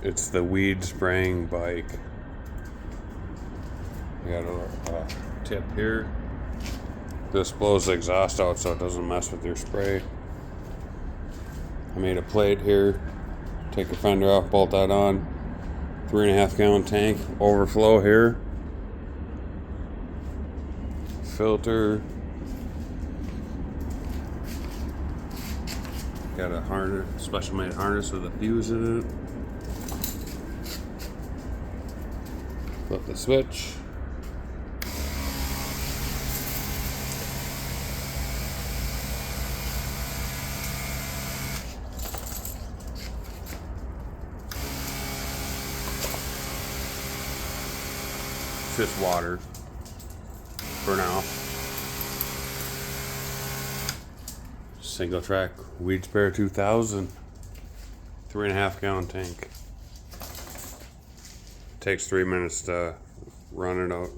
It's the weed spraying bike. You got a tip here. This blows the exhaust out so it doesn't mess with your spray. I made a plate here. Take the fender off, bolt that on. 3.5 gallon tank, overflow here. Filter. Got a harness, special made harness with a fuse in it. Flip the switch. It's just water for now. Single track weed sprayer 2000. 3.5 gallon tank. Takes 3 minutes to run it out.